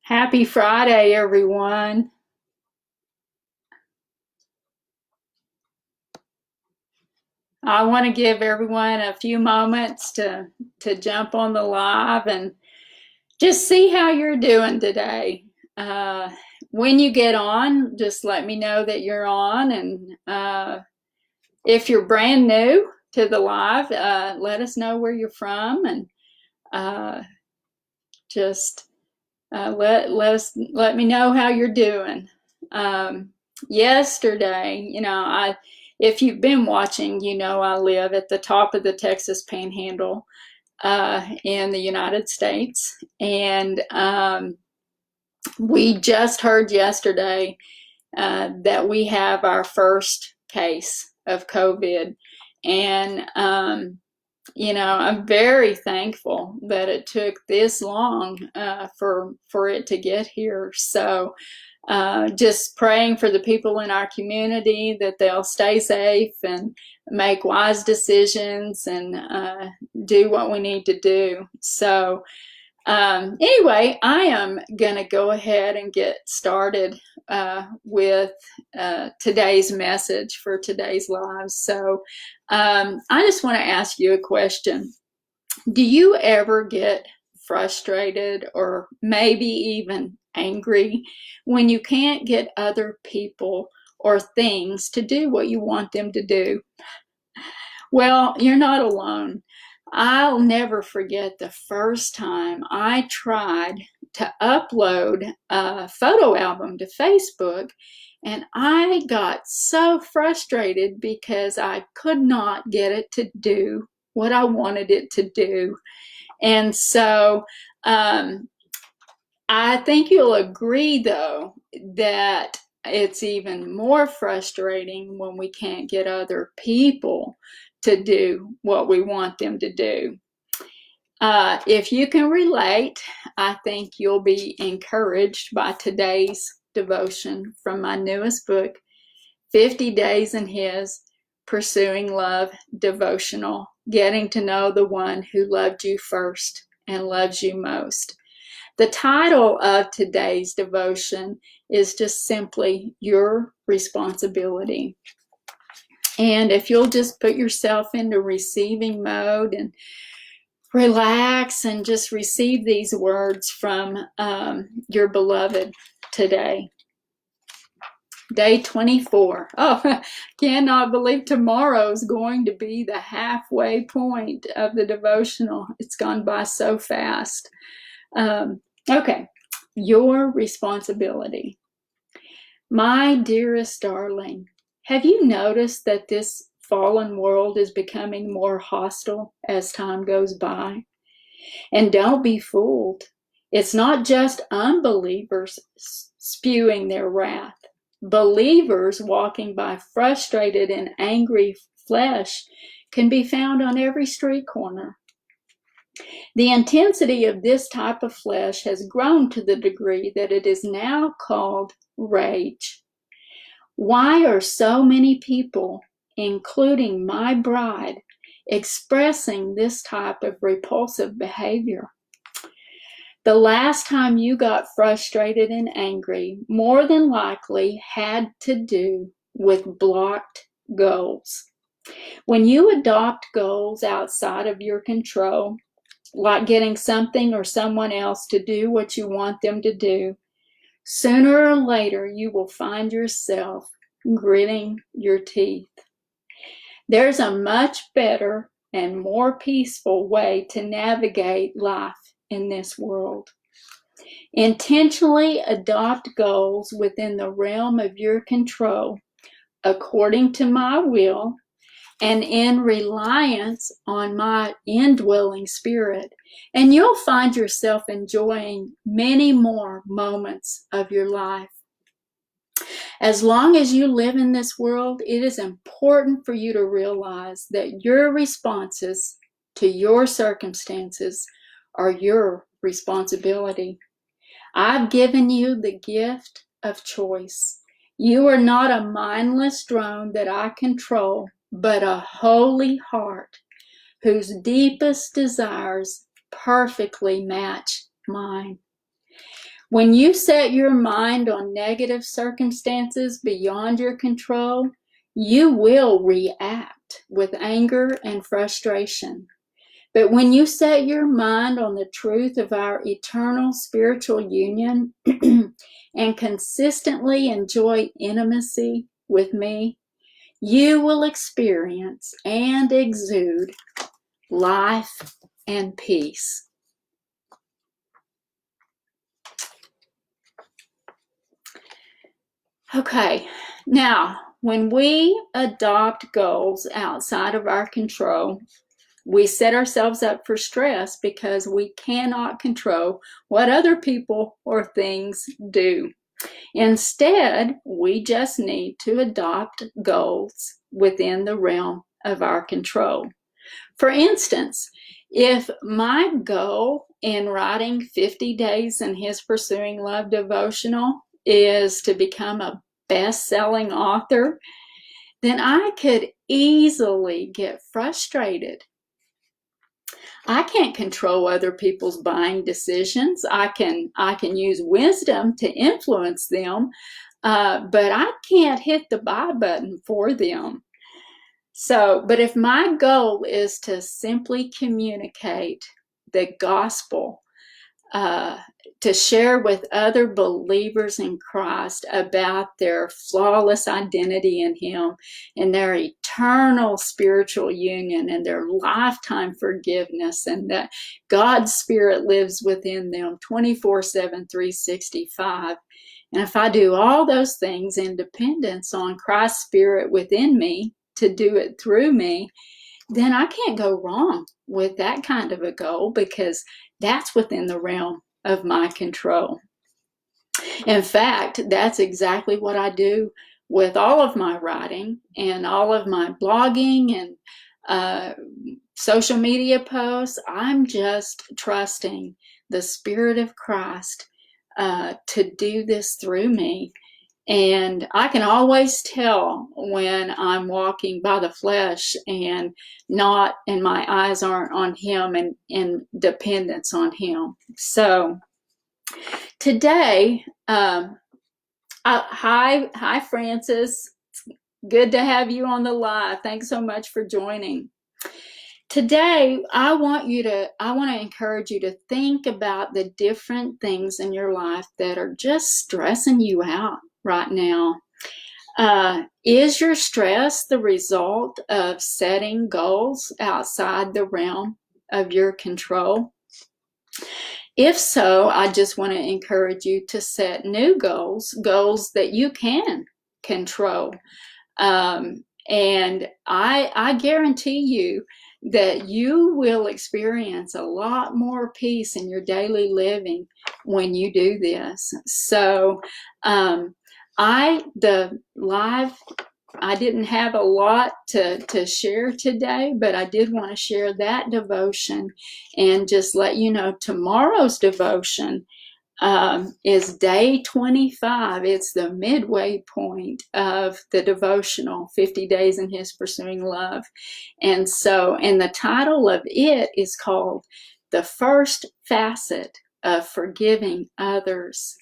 Happy Friday, everyone. I want to give everyone a few moments to jump on the live and just see how you're doing today. Uh, when you get on, just let me know that you're on. And if you're brand new to the live, let us know where you're from and uh, just let me know how you're doing. Um, Yesterday, if you've been watching, I live at the top of the Texas Panhandle in the United States, and we just heard yesterday that we have our first case of COVID, and I'm very thankful that it took this long for it to get here. So, just praying for the people in our community that they'll stay safe and make wise decisions and do what we need to do. So, anyway, I am going to go ahead and get started with today's message for today's live. So I just want to ask you a question. Do you ever get frustrated or maybe even angry when you can't get other people or things to do what you want them to do? Well, you're not alone. I'll never forget the first time I tried to upload a photo album to Facebook, and I got so frustrated because I could not get it to do what I wanted it to do. And so I think you'll agree, though, that it's even more frustrating when we can't get other people to do what we want them to do. If you can relate, I think you'll be encouraged by today's devotion from my newest book, 50 Days in His Pursuing Love Devotional, Getting to Know the One Who Loved You First and Loves You Most. The title of today's devotion is just simply Your Responsibility. And if you'll just put yourself into receiving mode and relax and just receive these words from your beloved today. Day 24. Oh, cannot believe tomorrow's going to be the halfway point of the devotional. It's gone by so fast. Okay, your responsibility. My dearest darling, have you noticed that this fallen world is becoming more hostile as time goes by? And don't be fooled. It's not just unbelievers spewing their wrath. Believers walking by frustrated and angry flesh can be found on every street corner. The intensity of this type of flesh has grown to the degree that it is now called rage. Why are so many people, including my bride, expressing this type of repulsive behavior? The last time you got frustrated and angry more than likely had to do with blocked goals. When you adopt goals outside of your control, like getting something or someone else to do what you want them to do, sooner or later you will find yourself gritting your teeth. There's a much better and more peaceful way to navigate life in this world. Intentionally adopt goals within the realm of your control, according to my will, and in reliance on my indwelling spirit, and you'll find yourself enjoying many more moments of your life. As long as you live in this world, it is important for you to realize that your responses to your circumstances are your responsibility. I've given you the gift of choice. You are not a mindless drone that I control, but a holy heart whose deepest desires perfectly match mine. When you set your mind on negative circumstances beyond your control, you will react with anger and frustration. But when you set your mind on the truth of our eternal spiritual union and consistently enjoy intimacy with me, you will experience and exude life and peace. Okay, now when we adopt goals outside of our control, we set ourselves up for stress because we cannot control what other people or things do. Instead, we just need to adopt goals within the realm of our control. For instance, if my goal in writing 50 Days in His Pursuing Love Devotional is to become a best-selling author, then I could easily get frustrated. I can't control other people's buying decisions. I can use wisdom to influence them, but I can't hit the buy button for them. But if my goal is to simply communicate the gospel, to share with other believers in Christ about their flawless identity in Him and their eternal spiritual union and their lifetime forgiveness, and that God's Spirit lives within them 24/7, 365. And if I do all those things in dependence on Christ's Spirit within me to do it through me, then I can't go wrong with that kind of a goal, because that's within the realm of my control. In fact, that's exactly what I do with all of my writing and all of my blogging and social media posts. I'm just trusting the Spirit of Christ to do this through me. And I can always tell when I'm walking by the flesh and my eyes aren't on Him and in dependence on Him. So today, hi Francis. Good to have you on the live. Thanks so much for joining. Today, I want to encourage you to think about the different things in your life that are just stressing you out right now. Is your stress the result of setting goals outside the realm of your control? If so, I just want to encourage you to set new goals that you can control. And I guarantee you that you will experience a lot more peace in your daily living when you do this. So I didn't have a lot to share today, but I did want to share that devotion and just let you know tomorrow's devotion is day 25. It's the midway point of the devotional, 50 Days in His Pursuing Love. And the title of it is called The First Facet of Forgiving Others.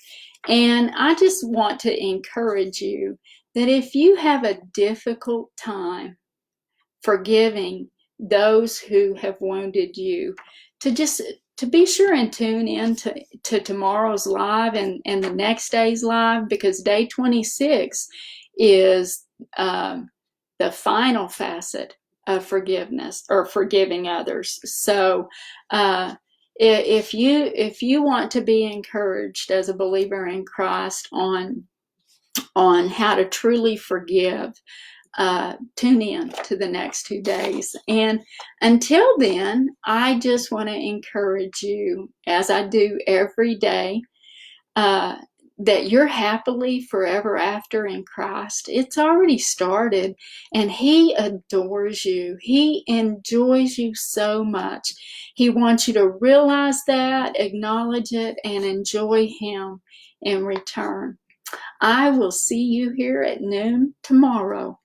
And I just want to encourage you that if you have a difficult time forgiving those who have wounded you, to be sure and tune in to tomorrow's live and the next day's live, because day 26 is the final facet of forgiveness, or forgiving others. So if you want to be encouraged as a believer in Christ on how to truly forgive, tune in to the next 2 days. And until then, I just want to encourage you, as I do every day, that you're happily forever after in Christ. It's already started, and He adores you. He enjoys you so much. He wants you to realize that, acknowledge it, and enjoy Him in return. I will see you here at noon tomorrow.